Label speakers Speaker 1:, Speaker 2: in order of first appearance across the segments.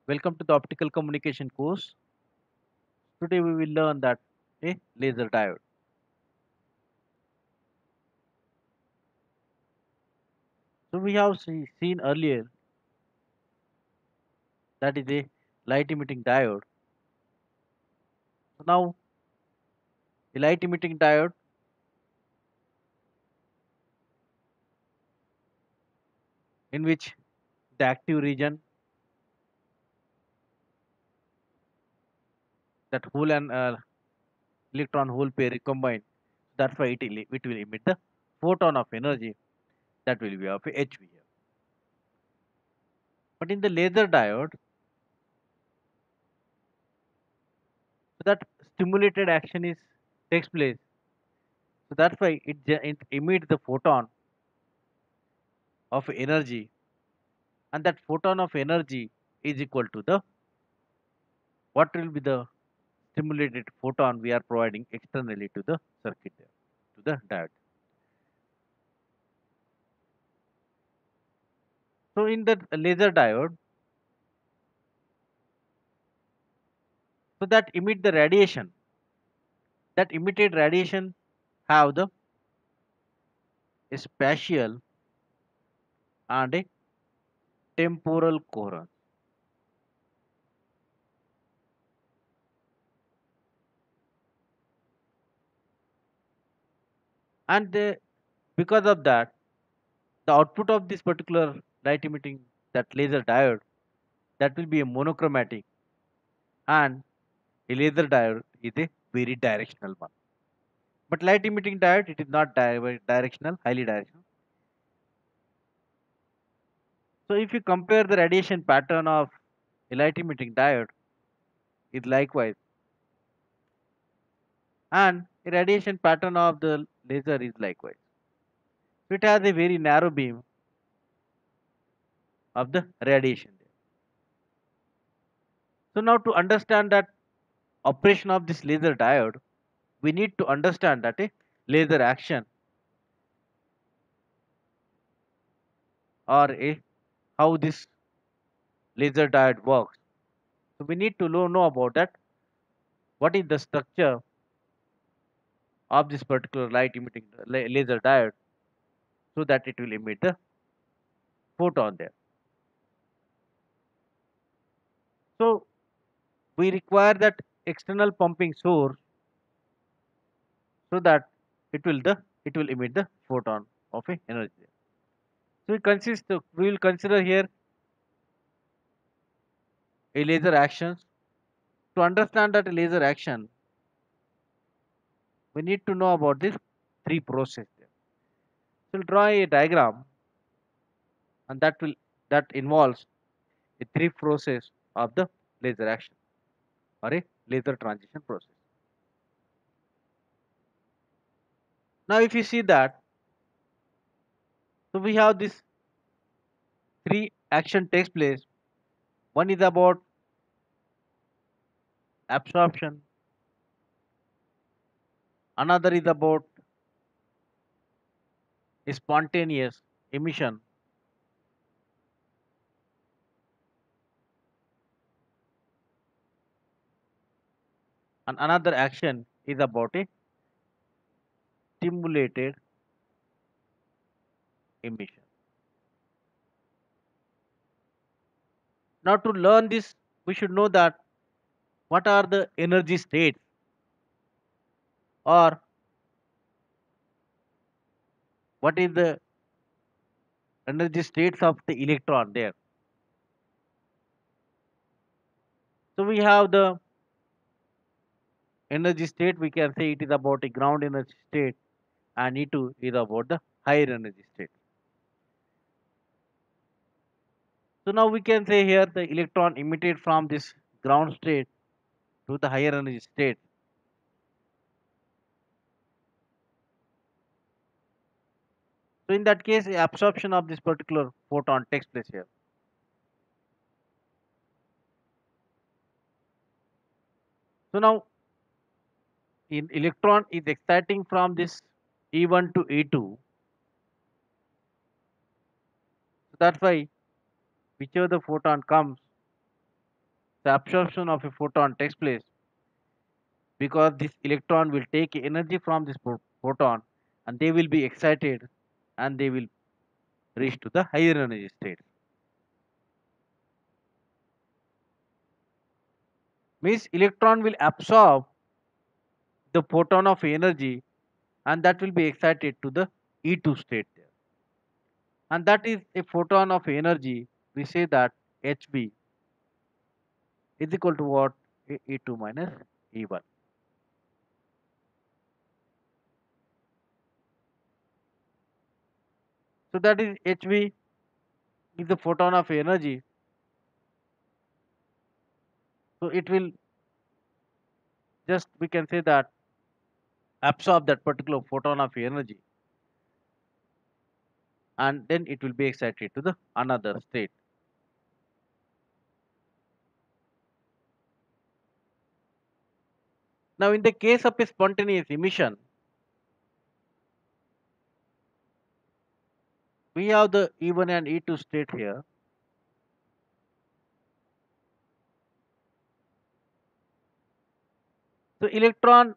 Speaker 1: Welcome to the optical communication course. Today we will learn that a laser diode. So we have seen earlier that is a light emitting diode. So now the light emitting diode in which the active region, that hole and electron hole pair combine. That's why it will emit the photon of energy that will be of HV here. But in the laser diode, so that stimulated action is takes place. So that's why it emits the photon of energy, and that photon of energy is equal to the what will be the stimulated photon we are providing externally to the circuit there, to the diode. So in the laser diode, so that emit the radiation, that emitted radiation have the spatial and a temporal coherence. And because of that, the output of this particular light emitting that laser diode, that will be a monochromatic, and a laser diode is a very directional one. But light emitting diode, it is not directional, highly directional. So if you compare the radiation pattern of a light emitting diode is likewise, and a radiation pattern of the laser is likewise. So it has a very narrow beam of the radiation there. So now to understand that operation of this laser diode, we need to understand that a laser action or a how this laser diode works. So we need to know about that. What is the structure of this particular light emitting laser diode so that it will emit the photon there. So we require that external pumping source so that it will emit the photon of a energy. So we will consider here a laser action. To understand that a laser action, we need to know about this three process there. So we'll draw a diagram, and that involves a three process of the laser action or a laser transition process. Now if you see that, so we have this three action takes place. One is about absorption, another is about a spontaneous emission, and another action is about a stimulated emission. Now to learn this, we should know that what are the energy states, or what is the energy states of the electron there. So we have the energy state, we can say it is about a ground energy state, and E2 is about the higher energy state. So now we can say here the electron emitted from this ground state to the higher energy state. So in that case, absorption of this particular photon takes place here. So now in electron is exciting from this E1 to E2. So that's why whichever the photon comes, The absorption of a photon takes place because this electron will take energy from this photon, and they will be excited, and they will reach to the higher energy state. Means electron will absorb the photon of energy, and that will be excited to the E2 state there. And that is a photon of energy. We say that HV is equal to what? E2 minus E1. So that is HV is the photon of energy. So it will just, we can say that, absorb that particular photon of energy, and then it will be excited to the another state. Now in the case of a spontaneous emission, we have the E1 and E2 state here. So electron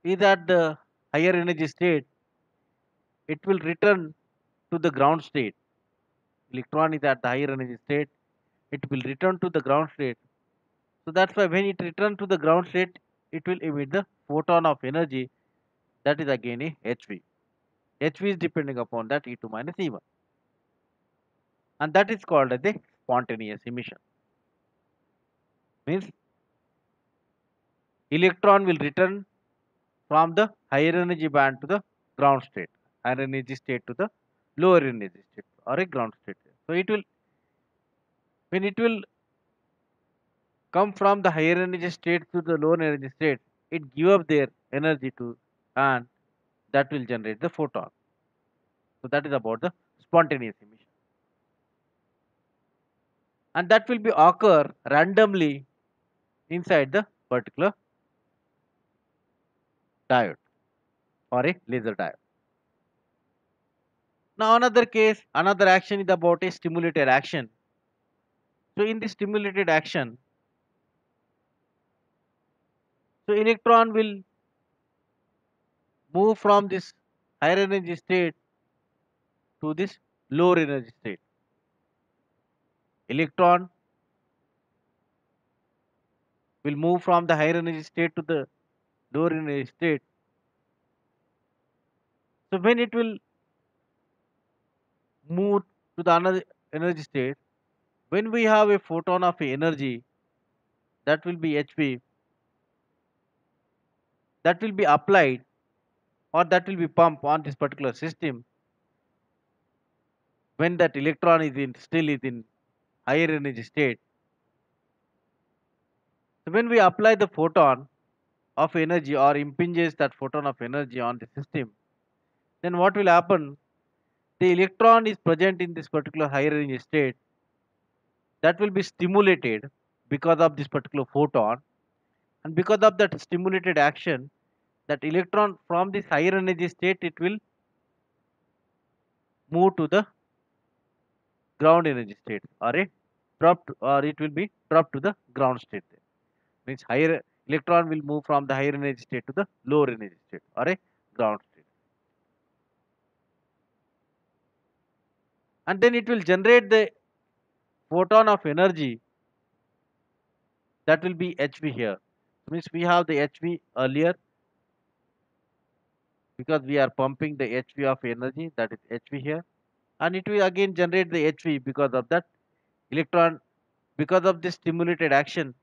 Speaker 1: is at the higher energy state, it will return to the ground state. Electron is at the higher energy state, it will return to the ground state. So that's why when it returns to the ground state, it will emit the photon of energy, that is again a HV. HV is depending upon that E2 minus E1, and that is called as a spontaneous emission. Means electron will return from the higher energy band to the ground state, higher energy state to the lower energy state or a ground state. So it will, when it will come from the higher energy state to the lower energy state, it give up their energy to, and that will generate the photon. So that is about the spontaneous emission, and that will be occur randomly inside the particular diode or a laser diode. Now another case, another action is about a stimulated action. So in the stimulated action, so electron will move from this higher energy state to this lower energy state. Electron will move from the higher energy state to the lower energy state. So when it will move to the another energy state, when we have a photon of energy, that will be HV, that will be applied, or that will be pumped on this particular system when that electron is in still is in higher energy state. So when we apply the photon of energy or impinges that photon of energy on the system, then what will happen? The electron is present in this particular higher energy state, that will be stimulated because of this particular photon, and because of that stimulated action, that electron from this higher energy state, it will move to the ground energy state, or a or it will be dropped to the ground state. Means higher electron will move from the higher energy state to the lower energy state or a ground state, and then it will generate the photon of energy, that will be HV here. Means we have the HV earlier, because we are pumping the HV of energy, that is HV here, and it will again generate the HV because of that electron, because of this stimulated action,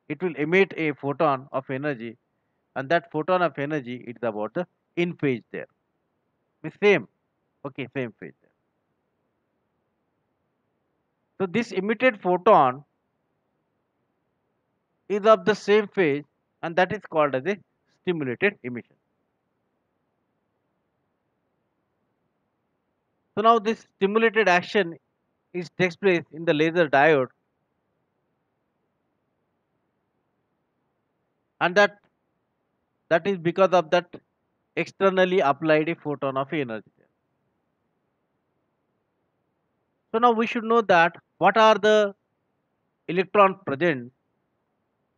Speaker 1: it will emit a photon of energy, and that photon of energy is about the in phase there. Means same, okay, same phase there. So this emitted photon is of the same phase, and that is called as a stimulated emission. So now this stimulated action is takes place in the laser diode, and that is because of that externally applied a photon of energy. So now we should know that what are the electron present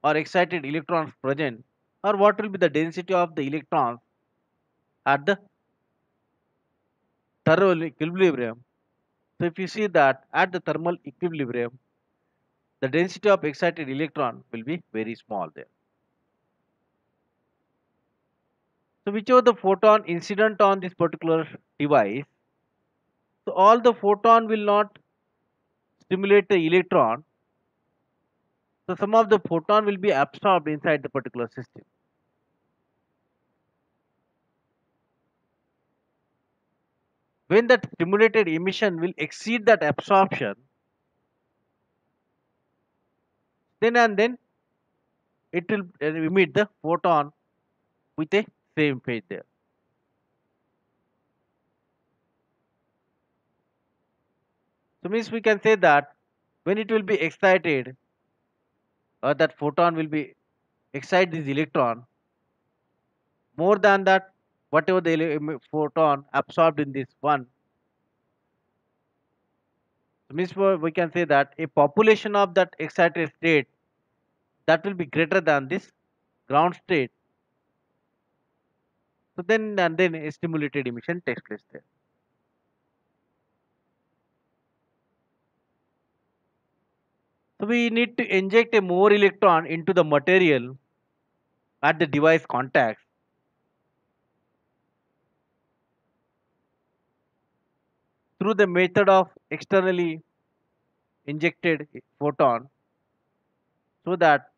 Speaker 1: or excited electrons present, or what will be the density of the electrons at the thermal equilibrium. So if you see that at the thermal equilibrium, the density of excited electron will be very small there. So whichever the photon incident on this particular device, so all the photon will not stimulate the electron. So some of the photon will be absorbed inside the particular system. When that stimulated emission will exceed that absorption, then it will emit the photon with a same phase there. So means we can say that when it will be excited, or that photon will be excite this electron more than that whatever the photon absorbed in this one. So means we can say that a population of that excited state that will be greater than this ground state. So then a stimulated emission takes place there. So we need to inject a more electron into the material at the device contacts through the method of externally injected photon, so that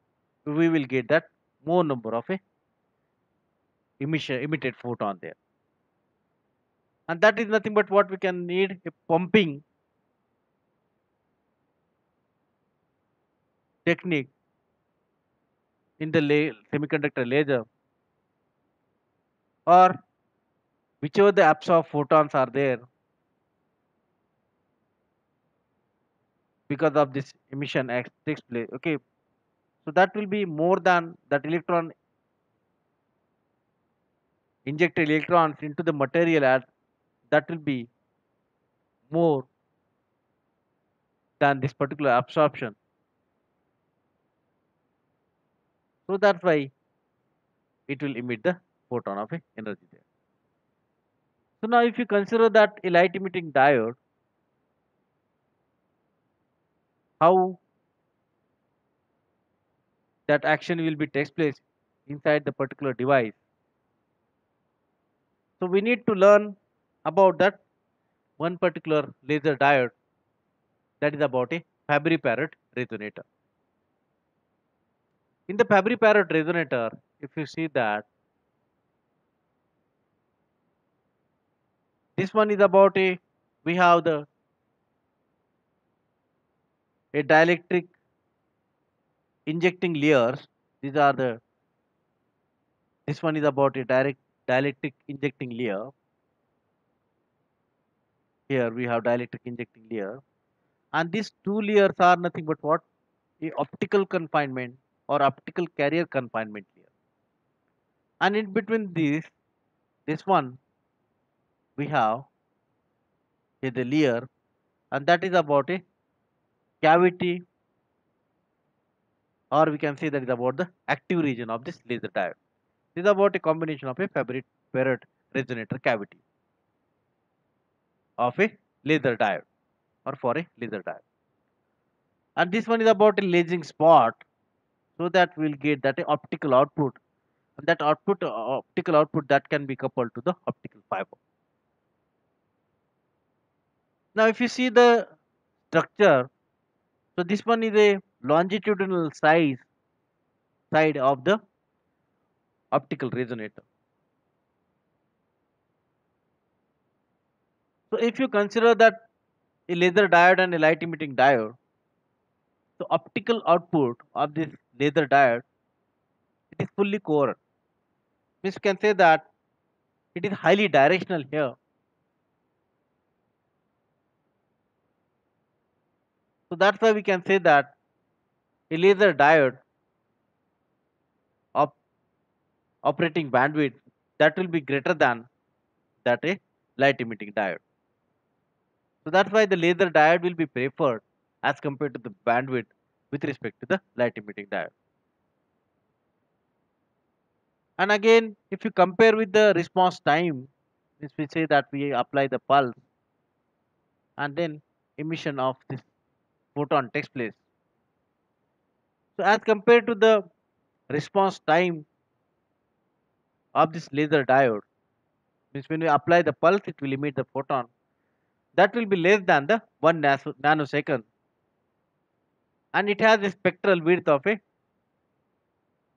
Speaker 1: we will get that more number of a emission emitted photon there. And that is nothing but what we can need a pumping technique in the semiconductor laser, or whichever the absorbed photons are there because of this emission takes place. Okay, so that will be more than that electron injected electrons into the material, as that will be more than this particular absorption. So that's why it will emit the photon of a energy there. So now if you consider that a light emitting diode, how that action will be takes place inside the particular device. So we need to learn about that one particular laser diode, that is about a Fabry-Perot resonator. In the Fabry-Perot resonator, if you see that this one is about a, we have the a dielectric injecting layers. These are the, this one is about a direct dielectric injecting layer. Here we have dielectric injecting layer, and these two layers are nothing but what, a optical confinement or optical carrier confinement layer. And in between this one we have the layer, and that is about a cavity, or we can say that is about the active region of this laser diode. This is about a combination of a Fabry-Perot resonator cavity of a laser diode, or for a laser diode. And this one is about a lasing spot, so that we'll get that a optical output, and that output optical output that can be coupled to the optical fiber. Now if you see the structure, so this one is a longitudinal side of the optical resonator. So if you consider that a laser diode and a light emitting diode, the optical output of this laser diode, it is fully coherent. Means you can say that it is highly directional here. So that's why we can say that a laser diode of operating bandwidth that will be greater than that a light emitting diode. So that's why the laser diode will be preferred as compared to the bandwidth with respect to the light emitting diode. And again, if you compare with the response time, if we say that we apply the pulse and then emission of this photon takes place. So as compared to the response time of this laser diode, means when we apply the pulse, it will emit the photon. That will be less than the 1 nanosecond, and it has a spectral width of a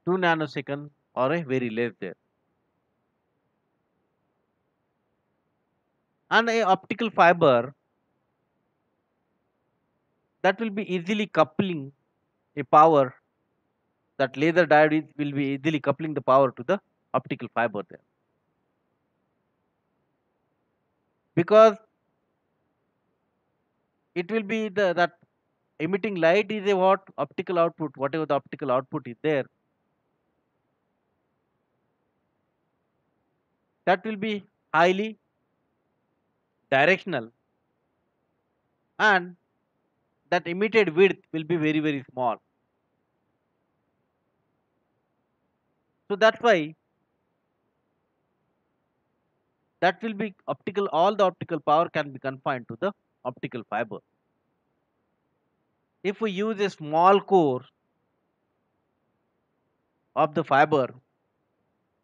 Speaker 1: 2 nanosecond or a very less there. And a optical fiber that will be easily coupling a power, that laser diode will be easily coupling the power to the optical fiber there, because it will be the that emitting light is a what optical output, whatever the optical output is there, that will be highly directional, and that emitted width will be very very small. So that's why that will be optical, all the optical power can be confined to the optical fiber. If we use a small core of the fiber,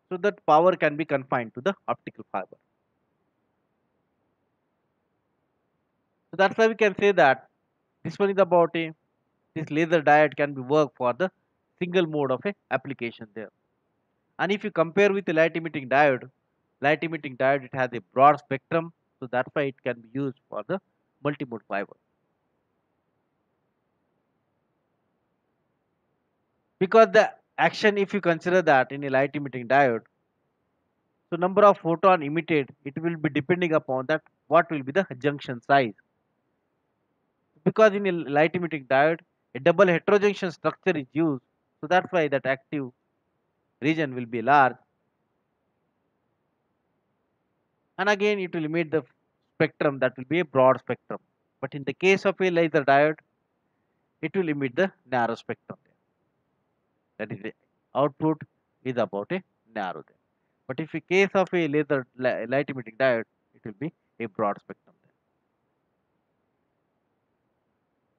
Speaker 1: so that power can be confined to the optical fiber. So that's why we can say that this one is about a, this laser diode can be work for the single mode of a application there. And if you compare with the light emitting diode, it has a broad spectrum, so that's why it can be used for the multi-mode fiber. Because the action, if you consider that in a light emitting diode, so number of photon emitted, it will be depending upon that what will be the junction size. Because in a light emitting diode, a double heterojunction structure is used, so that's why that active region will be large, and again it will emit the spectrum that will be a broad spectrum. But in the case of a laser diode, it will emit the narrow spectrum there. That is the output is about a narrow there. But if in case of a light emitting diode, it will be a broad spectrum there.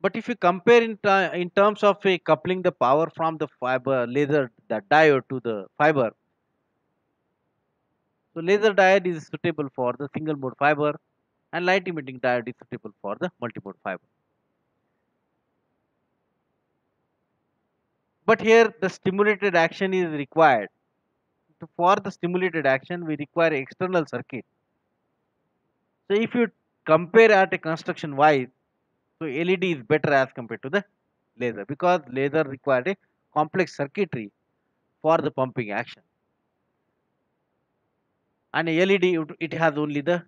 Speaker 1: But if you compare in terms of a coupling the power from the fiber laser, the diode to the fiber, so laser diode is suitable for the single mode fiber, and light emitting diode is suitable for the multi mode fiber. But here the stimulated action is required. So for the stimulated action, we require external circuit. So if you compare at a construction wise, so LED is better as compared to the laser, because laser required a complex circuitry for the pumping action, and a LED it has only the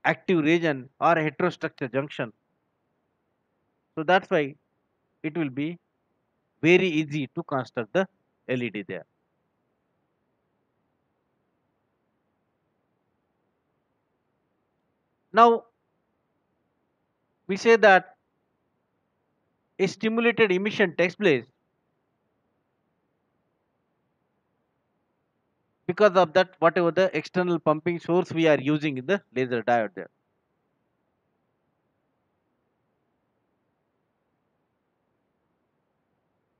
Speaker 1: active region or a heterostructure junction. So that's why it will be very easy to construct the LED there. Now we say that a stimulated emission takes place because of that whatever the external pumping source we are using in the laser diode there.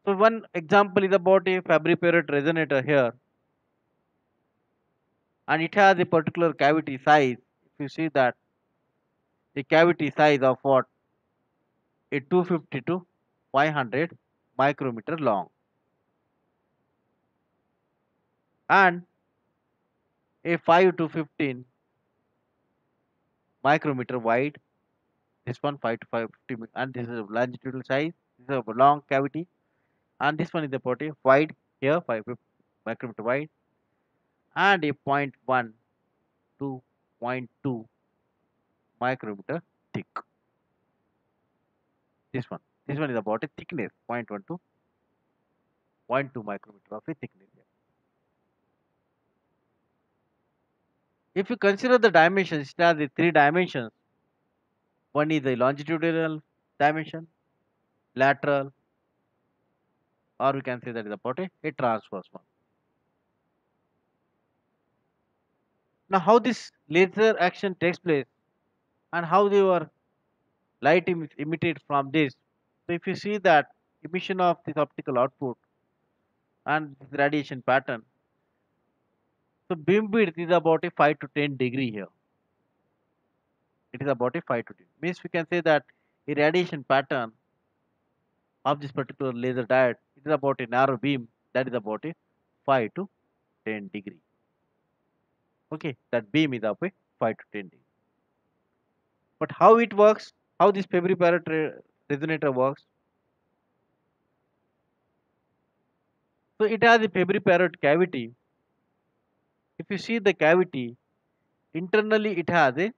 Speaker 1: So one example is about a Fabry-Perot resonator here, and it has a particular cavity size. If you see that the cavity size of what, a 250 to 500 micrometer long, and a 5 to 15 micrometer wide. This one 5 to 550, and this is a longitudinal size. This is a long cavity, and this one is about a wide here 5 micrometer wide, and a point 0.1 to zero point 0.2 micrometer thick. This one is about a thickness 0.1 to zero point 0.2 micrometer of a thickness. If you consider the dimensions, it has the three dimensions. One is the longitudinal dimension, lateral, or we can say that is about a transverse one. Now, how this laser action takes place and how they were light emitted from this. So, if you see that emission of this optical output and this radiation pattern, so beam width is about a 5 to 10 degree here. It is about a 5 to 10. Means we can say that a radiation pattern of this particular laser diode, it is about a narrow beam that is about a 5 to 10 degree. Okay, that beam is of a 5 to 10 degree. But how it works, how this Fabry-Pérot resonator works, so it has a Fabry-Pérot cavity. If you see the cavity, internally it has a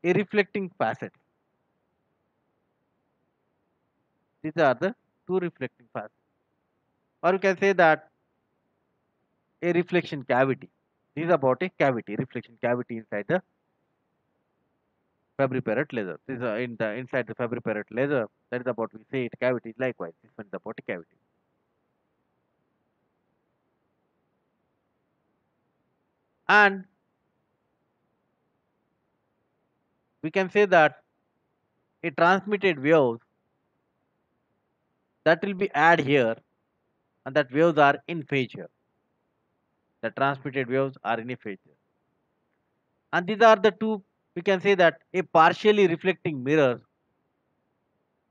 Speaker 1: reflecting facet. These are the two reflecting facets. Or you can say that a reflection cavity. This is about a cavity, reflection cavity inside the Fabry-Pérot laser. This is in the inside the Fabry-Pérot laser. That is about we say it cavity. Likewise, this one is about a cavity. And we can say that a transmitted waves that will be add here, and that waves are in phase here. The transmitted waves are in a phase here. And these are the two, we can say that a partially reflecting mirror,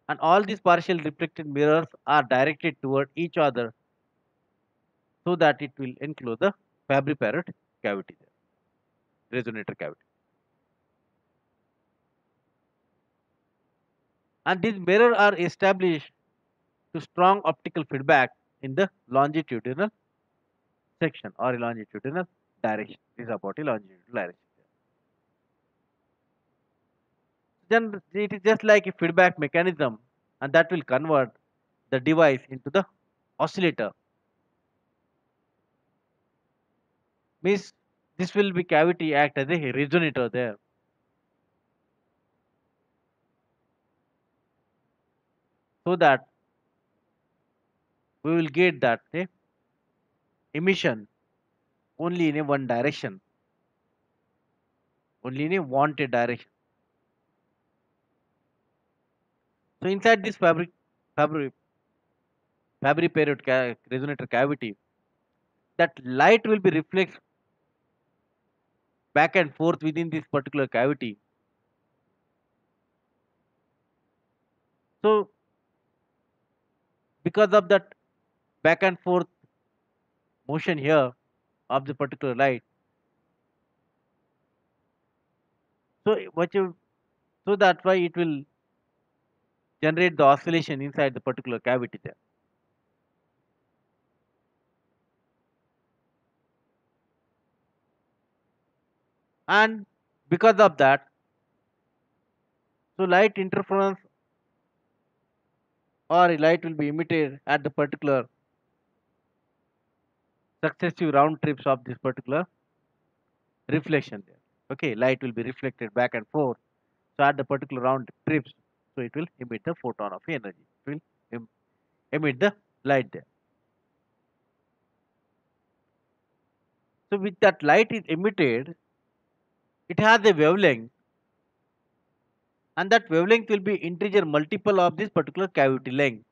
Speaker 1: and all these partial reflected mirrors are directed toward each other so that it will enclose the Fabry-Pérot cavity there, resonator cavity. And these mirrors are established to strong optical feedback in the longitudinal section or a longitudinal direction. This is about a longitudinal direction. Then it is just like a feedback mechanism, and that will convert the device into the oscillator. Means this will be cavity act as a resonator there. So that we will get that emission only in a one direction, only in a wanted direction. So inside this fabric Fabry-Pérot resonator cavity, that light will be reflected back and forth within this particular cavity. So because of that back and forth motion here of the particular light, so what you so that's why it will generate the oscillation inside the particular cavity there. And because of that, so light interference or a light will be emitted at the particular successive round trips of this particular reflection there. Okay, light will be reflected back and forth. So at the particular round trips, so it will emit the photon of energy. It will emit the light there. So with that light is emitted, it has a wavelength, and that wavelength will be integer multiple of this particular cavity length,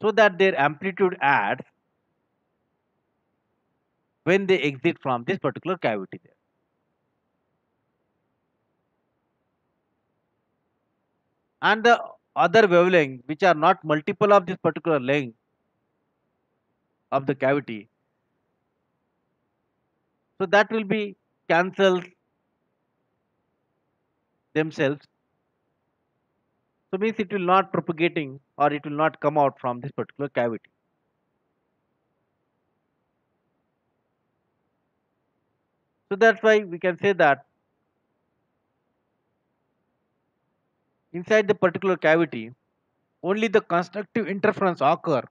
Speaker 1: so that their amplitude adds when they exit from this particular cavity there. And the other wavelength which are not multiple of this particular length of the cavity, so that will be cancelled themselves. So means it will not propagating or it will not come out from this particular cavity. So that's why we can say that inside the particular cavity, only the constructive interference occur,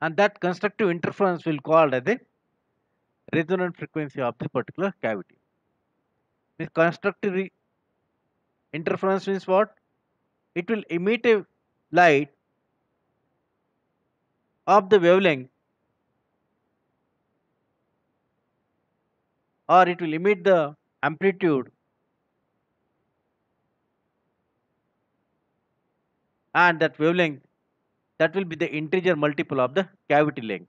Speaker 1: and that constructive interference will called as the resonant frequency of this particular cavity. This constructive Interference means what? It will emit a light of the wavelength, or it will emit the amplitude, and that wavelength, that will be the integer multiple of the cavity length,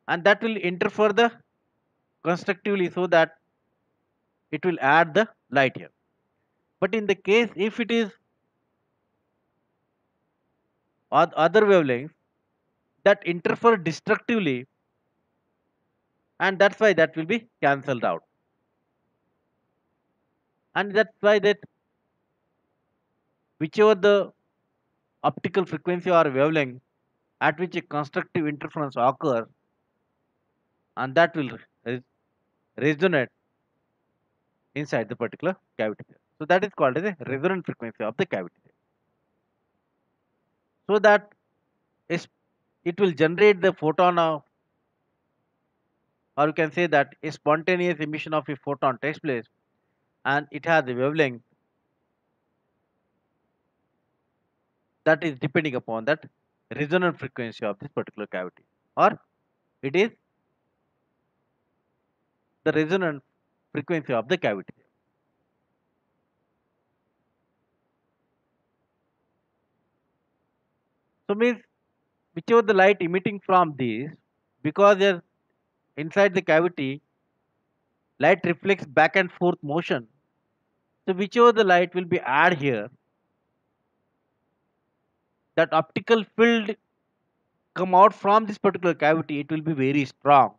Speaker 1: and that will interfere the constructively, so that it will add the light here. But in the case if it is other wavelengths that interfere destructively, and that's why that will be cancelled out, and that's why that whichever the optical frequency or wavelength at which a constructive interference occurs, and that will resonate inside the particular cavity there. So that is called as a resonant frequency of the cavity there. So that is, it will generate the photon of, or you can say that a spontaneous emission of a photon takes place, and it has a wavelength that is depending upon that resonant frequency of this particular cavity, or it is the resonant frequency of the cavity. So means whichever the light emitting from this, because there's inside the cavity light reflects back and forth motion, so whichever the light will be add here, that optical field come out from this particular cavity, it will be very strong,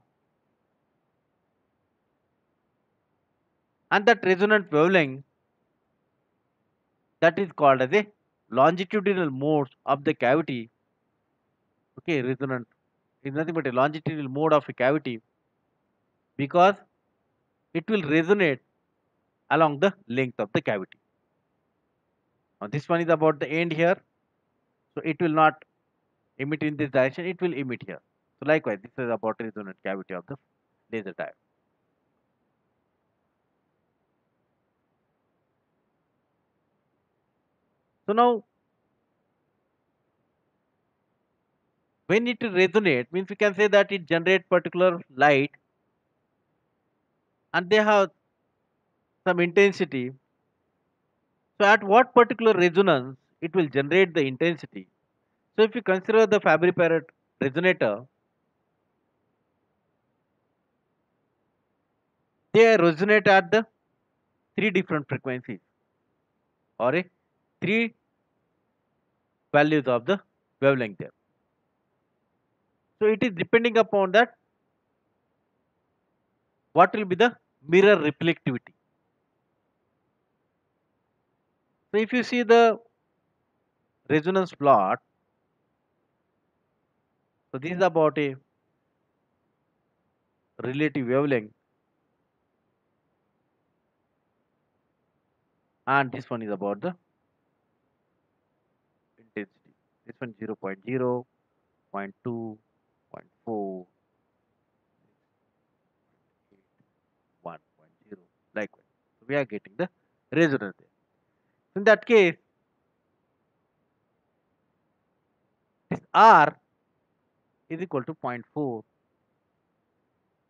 Speaker 1: and that resonant wavelength, that is called as a longitudinal mode of the cavity. Okay, resonant is nothing but a longitudinal mode of a cavity, because it will resonate along the length of the cavity. Now this one is about the end here, so it will not emit in this direction, it will emit here. So likewise, this is about resonant cavity of the laser diode. So now when it resonate means we can say that it generate particular light, and they have some intensity. So at what particular resonance it will generate the intensity. So if you consider the Fabry-Pérot resonator, they resonate at the three different frequencies, or a three values of the wavelength there. So it is depending upon that what will be the mirror reflectivity. So if you see the resonance plot, so this is about a relative wavelength, and this one is about the intensity. This one 0, 0.0, 0.2, 0.4, 1.0, likewise. So we are getting the resonance there. In that case, this R is equal to zero point 0.4,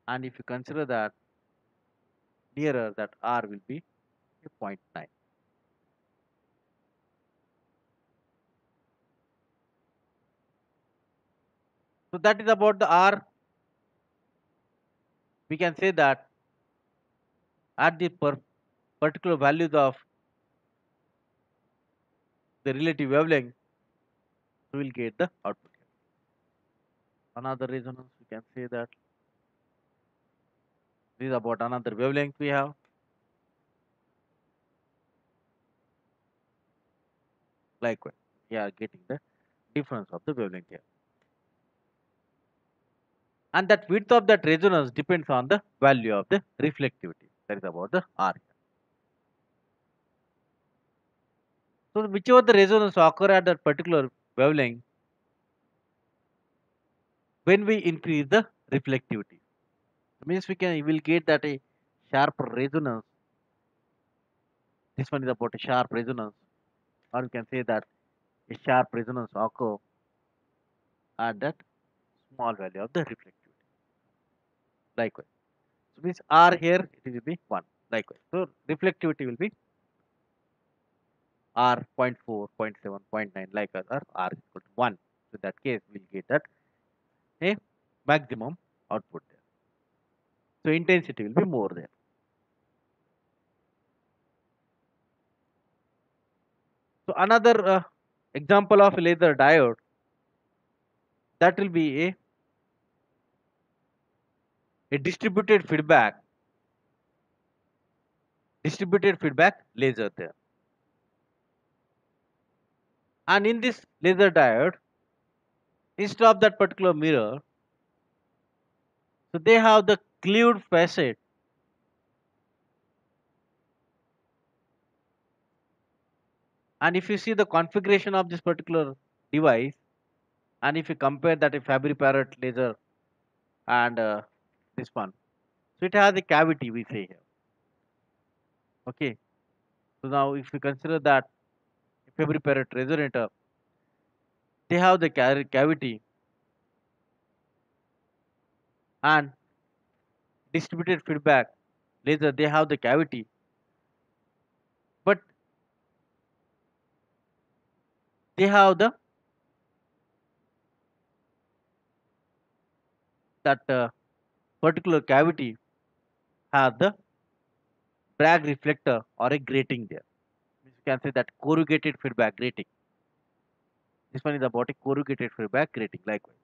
Speaker 1: and if you consider that nearer, that R will be a zero point 0.9. So that is about the R. We can say that at the particular values of the relative wavelength, we will get the output. Another resonance, we can say that this is about another wavelength we have. Likewise, we are getting the difference of the wavelength here. And that width of that resonance depends on the value of the reflectivity. That is about the R. So whichever the resonance occur at that particular wavelength, when we increase the reflectivity, it means we will get that a sharper resonance This one is about a sharp resonance, or you can say that a sharp resonance occur at that small value of the reflectivity. Likewise. So means R here it will be 1. Likewise. So reflectivity will be R 0.4, 0.7, 0.9 likewise, or R is equal to 1. So in that case we'll get that a maximum output there. So intensity will be more there. So another example of a laser diode, that will be a distributed feedback laser there. And in this laser diode, instead of that particular mirror, so they have the cleaved facet, and if you see the configuration of this particular device, and if you compare that a Fabry-Perot laser and this one, so it has a cavity we say here. Okay, so now if you consider that Fabry-Perot resonator, they have the cavity, and distributed feedback laser they have the cavity, but they have the that particular cavity has the Bragg reflector or a grating there. You can say that corrugated feedback grating. This one is about a corrugated feedback grating. Likewise,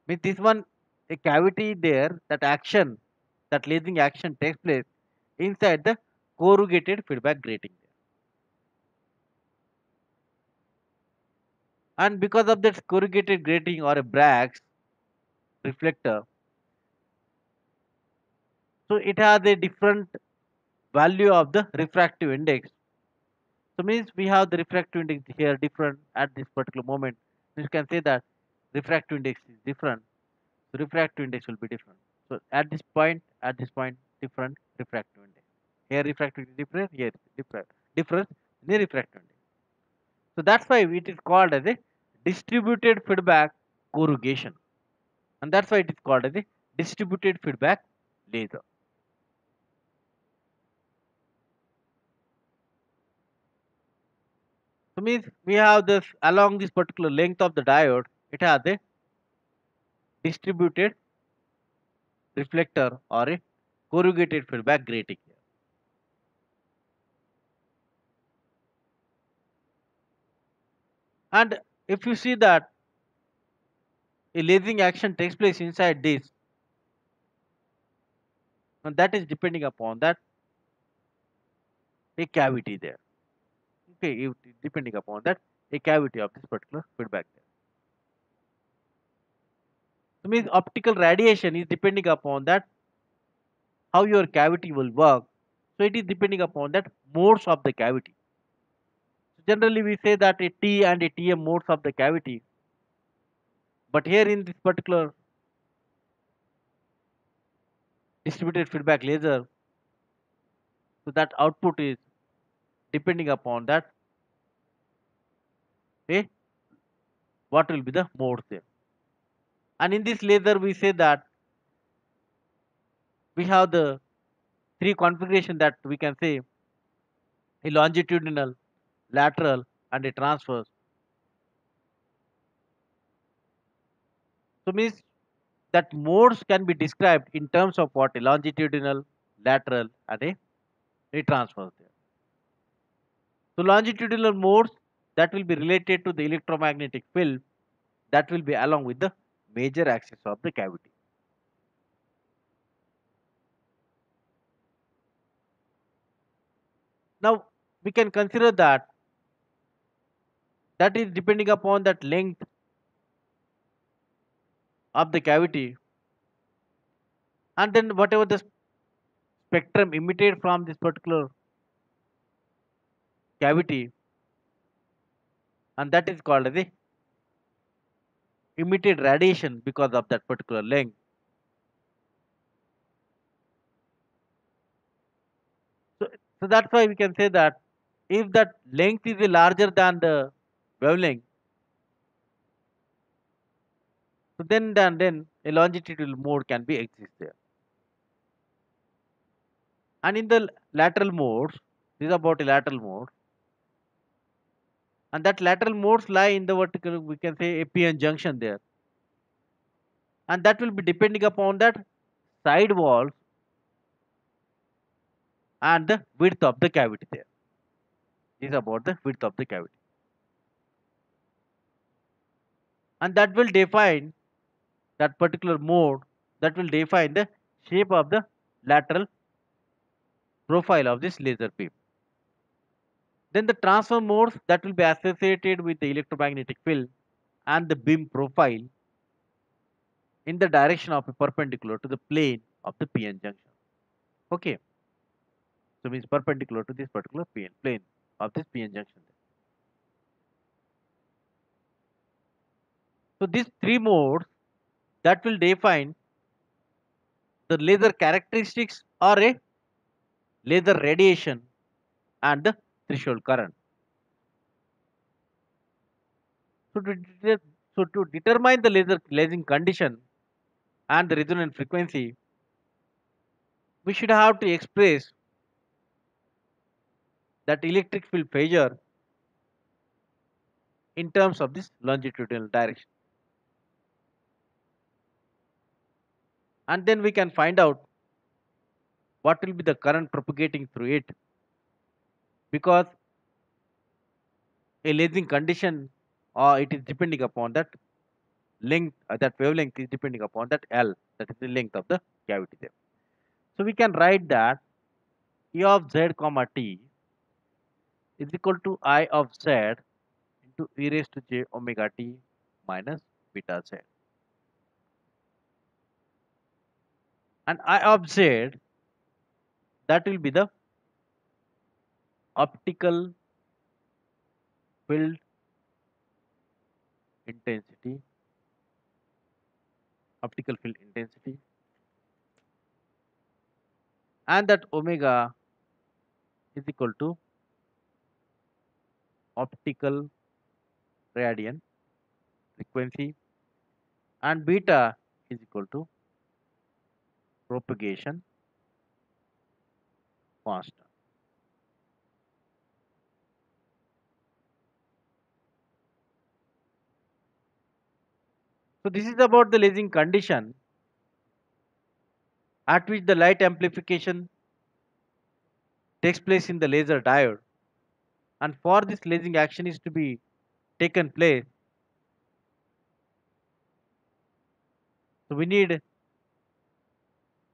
Speaker 1: means this one a cavity there, that action, that lasing action takes place inside the corrugated feedback grating there. And because of that corrugated grating or a Bragg's reflector, so it has a different value of the refractive index. So means we have the refractive index here different at this particular moment. You can say that refractive index is different. So refractive index will be different. So at this point, different refractive index. Here refractive index is different. Here difference in the refractive index. So that's why it is called as a distributed feedback corrugation, and that's why it is called as a distributed feedback laser. So means we have this along this particular length of the diode, it has a distributed reflector or a corrugated feedback grating here. And if you see that a lasing action takes place inside this, and that is depending upon that a cavity there. Okay, depending upon that a cavity of this particular feedback there. So means optical radiation is depending upon that how your cavity will work. So it is depending upon that modes of the cavity. So generally we say that a T and a TM modes of the cavity, but here in this particular distributed feedback laser, so that output is depending upon that eh, what will be the modes there. And in this laser we say that we have the three configuration that we can say a longitudinal, lateral, and a transverse. So means that modes can be described in terms of what a longitudinal, lateral, and a transverse there. So longitudinal modes that will be related to the electromagnetic field that will be along with the major axis of the cavity. Now we can consider that that is depending upon that length of the cavity, and then whatever the spectrum emitted from this particular cavity, and that is called as the emitted radiation because of that particular length. So So that's why we can say that if that length is larger than the wavelength, so then a longitudinal mode can be exist there. And in the lateral modes, this is about a lateral mode, and that lateral modes lie in the vertical, we can say a p-n junction there, and that will be depending upon that side walls and the width of the cavity there. This is about the width of the cavity, and that will define that particular mode, that will define the shape of the lateral profile of this laser beam. Then the transfer modes that will be associated with the electromagnetic field and the beam profile in the direction of a perpendicular to the plane of the PN junction. Okay, so means perpendicular to this particular plane of this PN junction. So these three modes that will define the laser characteristics or a laser radiation and the threshold current. So to determine the laser lasing condition and the resonant frequency, we should have to express that electric field phasor in terms of this longitudinal direction. And then we can find out what will be the current propagating through it, because a lasing condition, or it is depending upon that length, that wavelength is depending upon that L, that is the length of the cavity there. So we can write that E of Z comma T is equal to I of Z into e raised to j omega t minus beta Z. And I of Z, that will be the optical field intensity, optical field intensity, and that omega is equal to optical radian frequency, and beta is equal to propagation constant. So this is about the lasing condition at which the light amplification takes place in the laser diode, and for this lasing action is to be taken place, so we need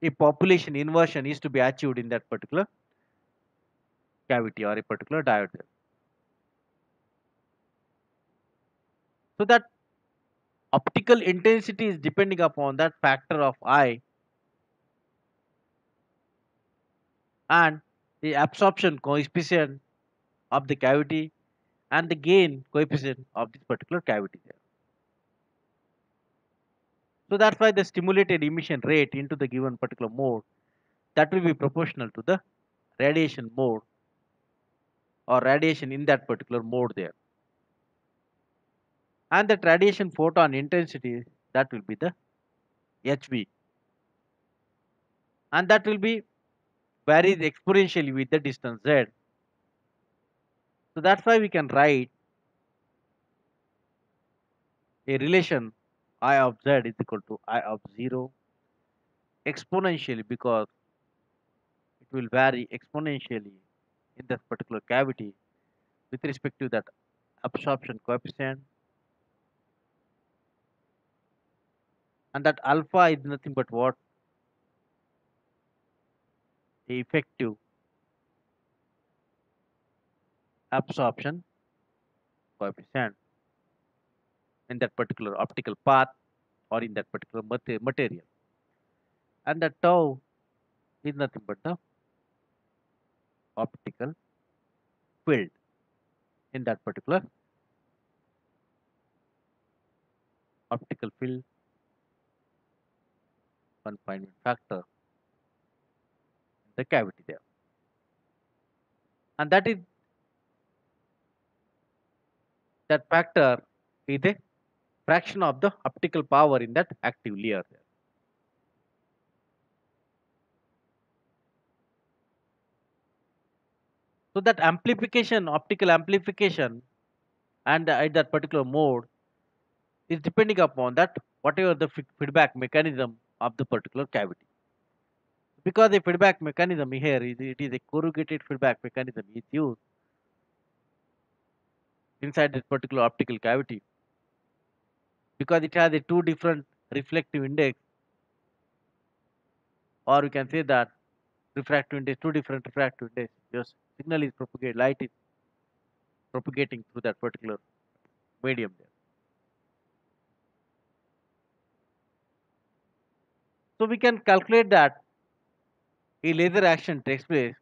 Speaker 1: a population inversion is to be achieved in that particular cavity or a particular diode there. So that optical intensity is depending upon that factor of I and the absorption coefficient of the cavity and the gain coefficient of this particular cavity there. So that's why the stimulated emission rate into the given particular mode, that will be proportional to the radiation mode or radiation in that particular mode there. And that radiation photon intensity, that will be the HV, and that will be varies exponentially with the distance Z. So that's why we can write a relation I of Z is equal to I of 0 exponentially, because it will vary exponentially in that particular cavity with respect to that absorption coefficient, and that alpha is nothing but what, the effective absorption coefficient in that particular optical path or in that particular material, and the tau is nothing but the optical field in that particular optical field confinement factor in the cavity there. and that factor is a fraction of the optical power in that active layer there. So that amplification, optical amplification, and at that particular mode is depending upon that whatever the feedback mechanism of the particular cavity. Because the feedback mechanism here is it is a corrugated feedback mechanism is used inside this particular optical cavity because it has a two different reflective index, or we can say that refractive index, two different refractive index. Your signal is propagated, light is propagating through that particular medium there. So we can calculate that a laser action takes place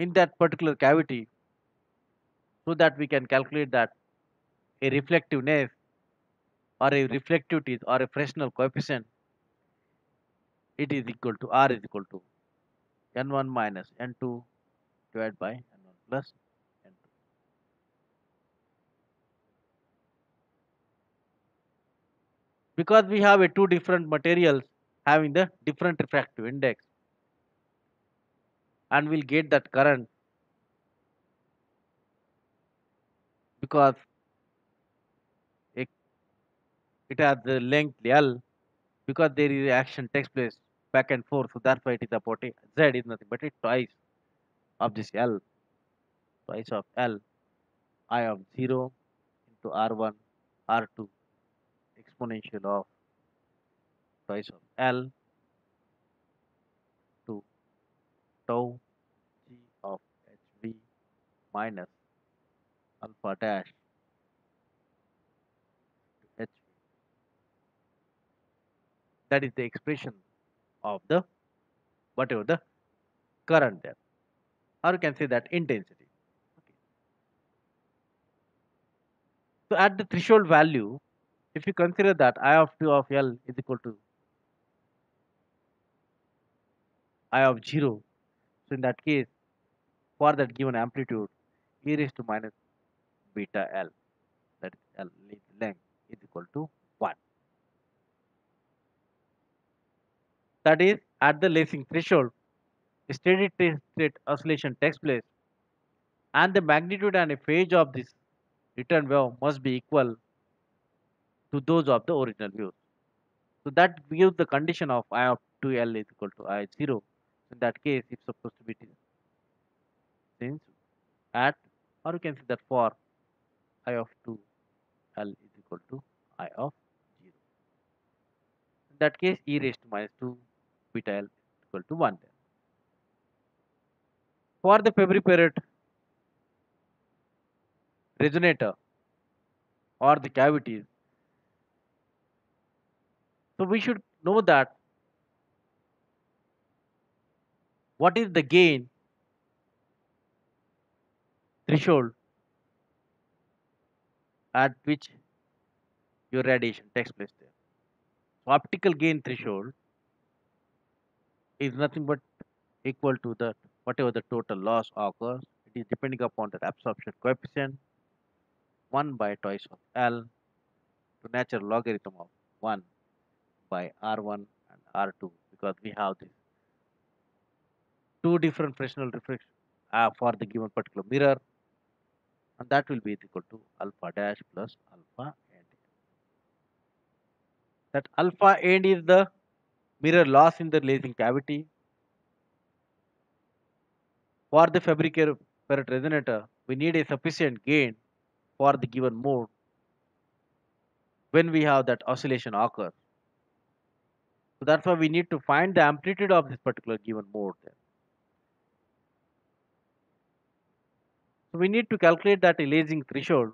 Speaker 1: in that particular cavity so that we can calculate that a reflectiveness or a reflectivity or a Fresnel coefficient it is equal to R is equal to N1 minus N2 divided by N1 plus N2. Because we have a two different materials having the different refractive index and we'll get that current because it, it has the length L because there is action takes place back and forth, so that's why it is about a Z is nothing but it twice of this L, twice of L, I of 0 into R1, R2 exponential of twice of L to tau G of HV minus alpha dash to HV. That is the expression of the whatever the current there, or you can say that intensity. Okay. So at the threshold value, if you consider that I of 2 of L is equal to I of 0, so in that case, for that given amplitude, e raised to minus beta L, that is L length, is equal to 1. That is, at the lacing threshold, a steady state oscillation takes place, and the magnitude and a phase of this return wave must be equal to those of the original waves. So that gives the condition of I of 2L is equal to I 0. In that case, it's supposed to be since at, or you can say that for I of 2L is equal to I of 0. In that case, e raised to minus 2 beta L is equal to 1 then. For the Febvre period resonator or the cavities, so we should know that what is the gain threshold at which your radiation takes place there. So optical gain threshold is nothing but equal to the whatever the total loss occurs. It is depending upon the absorption coefficient 1 by twice of L to natural logarithm of 1 by R1 and R2 because we have these two different Fresnel reflection for the given particular mirror, and that will be equal to alpha dash plus alpha end. That alpha end is the mirror loss in the lacing cavity. For the Febvre period resonator, we need a sufficient gain for the given mode when we have that oscillation occur. So that's why we need to find the amplitude of this particular given mode there. So we need to calculate that a lasing threshold,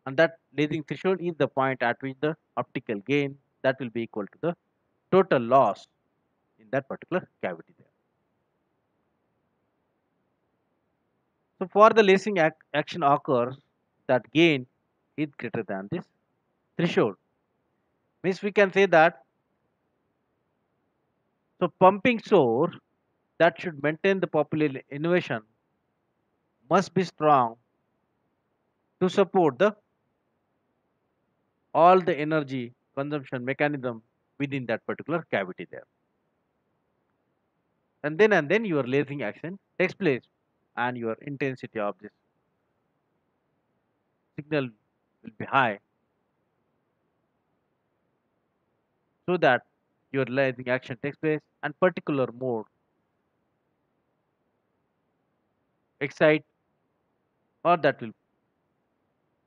Speaker 1: and that lasing threshold is the point at which the optical gain that will be equal to the total loss in that particular cavity there. So for the lasing action occurs, that gain is greater than this threshold. Means we can say that So pumping source that should maintain the popular innovation must be strong to support the all the energy consumption mechanism within that particular cavity there. And then your lasing action takes place, and your intensity of this signal will be high, so that your lasing action takes place and particular mode excite, or that will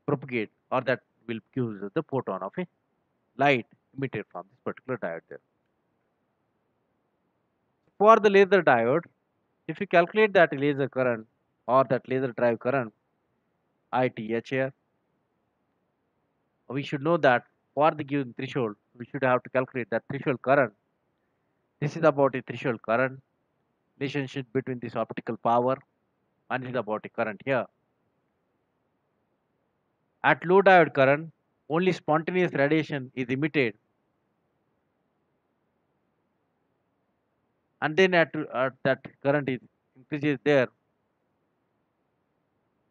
Speaker 1: propagate, or that will give the photon of a light emitted from this particular diode there. For the laser diode, if you calculate that laser current or that laser drive current ITH here, we should know that for the given threshold, we should have to calculate that threshold current. This is about a threshold current relationship between this optical power, and this is about a current here. At low diode current, only spontaneous radiation is emitted, and then at that current is increases there,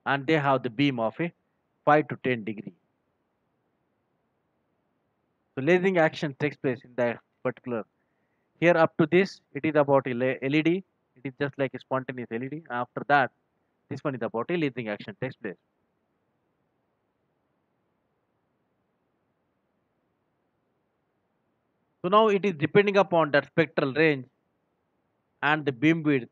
Speaker 1: and they have the beam of a 5 to 10 degree. So lasing action takes place in that particular. Here up to this, it is about a LED. It is just like a spontaneous LED. After that, this one is about a lasing action takes place. So now it is depending upon that spectral range and the beam width,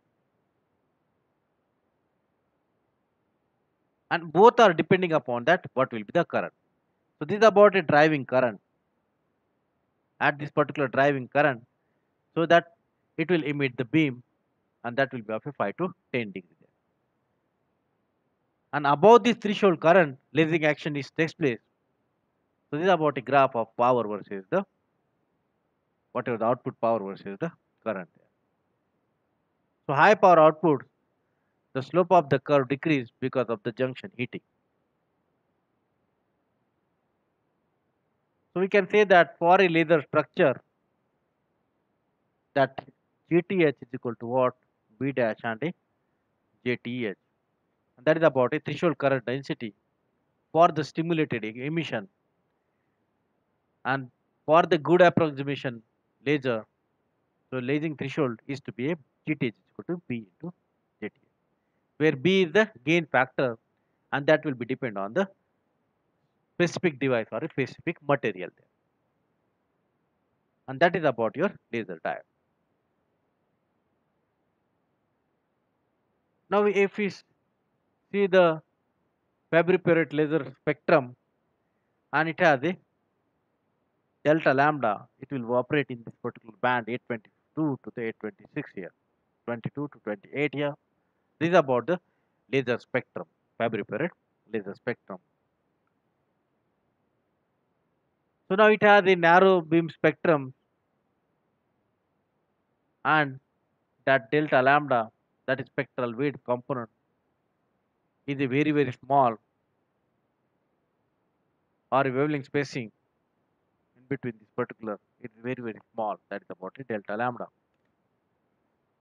Speaker 1: and both are depending upon that what will be the current. So this is about a driving current at this particular driving current, so that it will emit the beam, and that will be of a 5 to 10 degree there. And above this threshold current, lasing action is takes place. So this is about a graph of power versus the whatever the output power versus the current there. So high power output, the slope of the curve decrease because of the junction heating. So we can say that for a laser structure, that GTH is equal to what? B dash and a JTH. And that is about a threshold current density for the stimulated emission. And for the good approximation laser, so lasing threshold is to be a GTH is equal to B into JTH, where B is the gain factor, and that will be depend on the specific device or a specific material there. And that is about your laser diode. Now, if we see the Fabry-Perot laser spectrum, and it has a delta lambda, it will operate in this particular band 822 to the 826 here, 22 to 28 here. This is about the laser spectrum, Fabry-Perot laser spectrum. So now it has a narrow beam spectrum, and that delta lambda, that is spectral width component, is a very small, or a wavelength spacing in between this particular, it is very small. That is about a delta lambda.